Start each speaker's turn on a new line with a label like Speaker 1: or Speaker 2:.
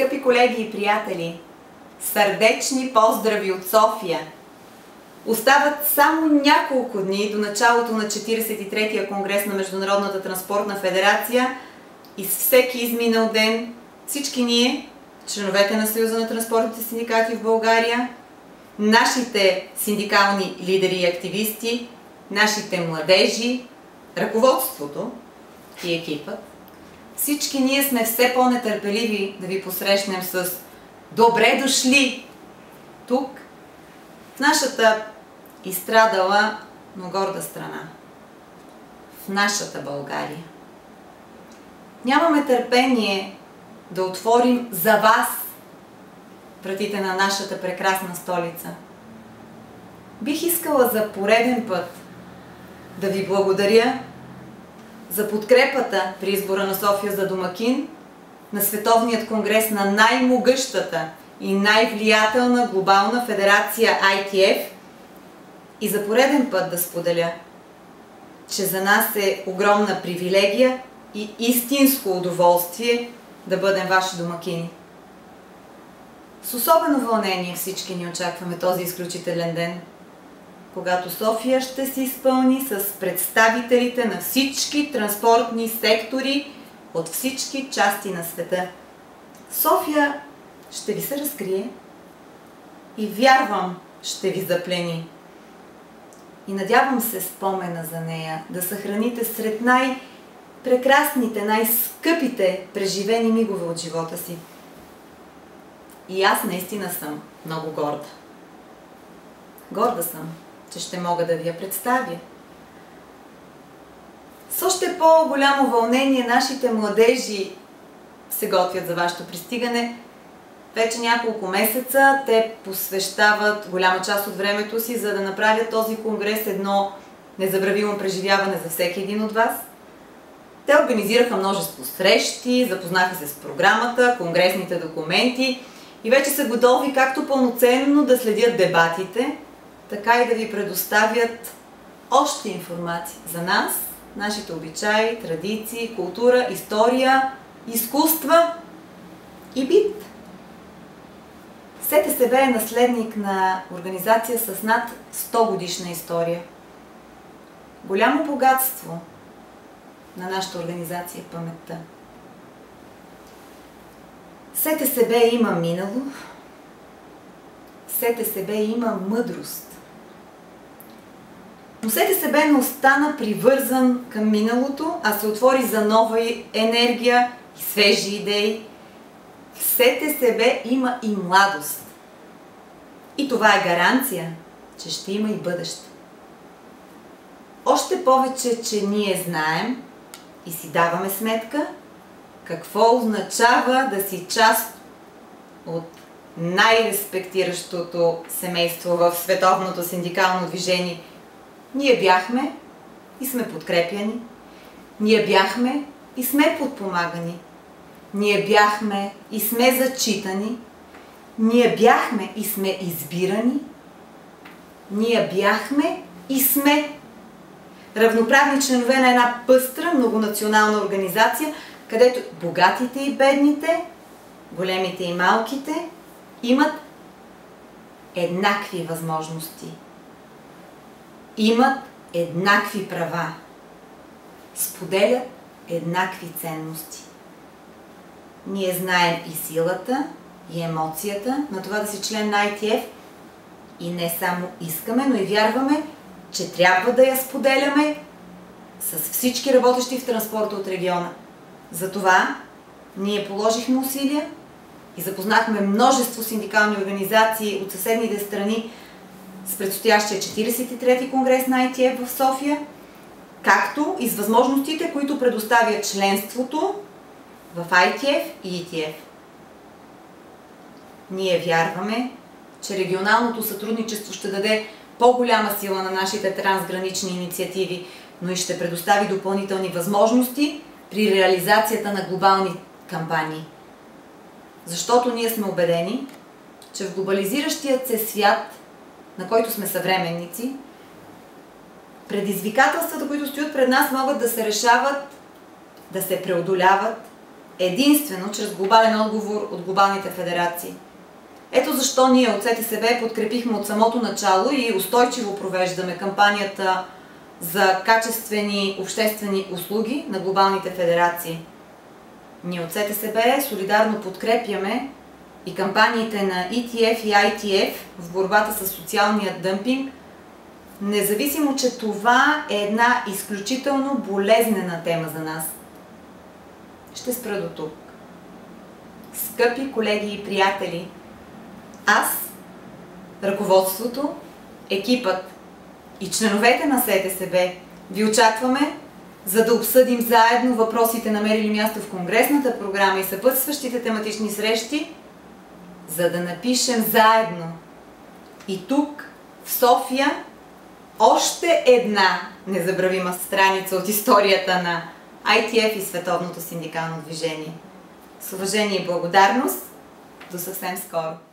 Speaker 1: Скъпи колеги и приятели, сърдечни поздрави от София! Остават само няколко дни до началото на 43-я конгрес на Международната транспортна федерация и с всеки изминал ден всички ние, членовете на Съюза на транспортните синдикати в България, нашите синдикални лидери и активисти, нашите младежи, ръководството и екипът, всички ние сме все по-нетърпеливи да ви посрещнем с добре дошли тук, в нашата изстрадала, но горда страна, в нашата България. Нямаме търпение да отворим за вас вратите на нашата прекрасна столица. Бих искала за пореден път да ви благодаря за подкрепата при избора на София за домакин на Световният конгрес на най-могъщата и най-влиятелна глобална федерация ITF и за пореден път да споделя, че за нас е огромна привилегия и истинско удоволствие да бъдем ваши домакини. С особено вълнение всички ни очакваме този изключителен ден, когато София ще се изпълни с представителите на всички транспортни сектори от всички части на света. София ще ви се разкрие и вярвам ще ви заплени. И надявам се спомена за нея да съхраните сред най-прекрасните, най-скъпите преживени мигове от живота си. И аз наистина съм много горда. Горда съм, че ще мога да ви я представя. С още по-голямо вълнение нашите младежи се готвят за вашето пристигане. Вече няколко месеца те посвещават голяма част от времето си, за да направят този конгрес едно незабравимо преживяване за всеки един от вас. Те организираха множество срещи, запознаха се с програмата, конгресните документи и вече са готови както пълноценно да следят дебатите, така и да ви предоставят още информация за нас, нашите обичаи, традиции, култура, история, изкуства и бит. СТСБ е наследник на организация с над 100 годишна история. Голямо богатство на нашата организация е паметта. СТСБ има минало, СТСБ има мъдрост. Но СТСБ не остана привързан към миналото, а се отвори за нова енергия и свежи идеи. В СТСБ има и младост. И това е гаранция, че ще има и бъдеще. Още повече, че ние знаем и си даваме сметка какво означава да си част от най-респектиращото семейство в световното синдикално движение. Ние бяхме и сме подкрепяни. Ние бяхме и сме подпомагани. Ние бяхме и сме зачитани. Ние бяхме и сме избирани. Ние бяхме и сме равноправни членове на една пъстра многонационална организация, където богатите и бедните, големите и малките имат еднакви възможности. Имат еднакви права. Споделят еднакви ценности. Ние знаем и силата, и емоцията на това да си член на ITF и не само искаме, но и вярваме, че трябва да я споделяме с всички работещи в транспорта от региона. Затова ние положихме усилия и запознахме множество синдикални организации от съседните страни с предстоящия 43-ти конгрес на ITF в София, както и с възможностите, които предоставя членството в ITF и ETF. Ние вярваме, че регионалното сътрудничество ще даде по-голяма сила на нашите трансгранични инициативи, но и ще предостави допълнителни възможности при реализацията на глобални кампании. Защото ние сме убедени, че в глобализиращият се свят, на който сме съвременници, предизвикателствата, които стоят пред нас, могат да се решават, да се преодоляват единствено чрез глобален отговор от глобалните федерации. Ето защо ние от СТСБ подкрепихме от самото начало и устойчиво провеждаме кампанията за качествени обществени услуги на глобалните федерации. Ние от СТСБ солидарно подкрепяме и кампаниите на ETF и ITF в борбата с социалния дъмпинг, независимо, че това е една изключително болезнена тема за нас. Ще спра до тук. Скъпи колеги и приятели, аз, ръководството, екипът и членовете на СТСБ ви очакваме, за да обсъдим заедно въпросите, намерили място в конгресната програма и съпътстващите тематични срещи, за да напишем заедно и тук, в София, още една незабравима страница от историята на ITF и Световното синдикално движение. С уважение и благодарност, до съвсем скоро!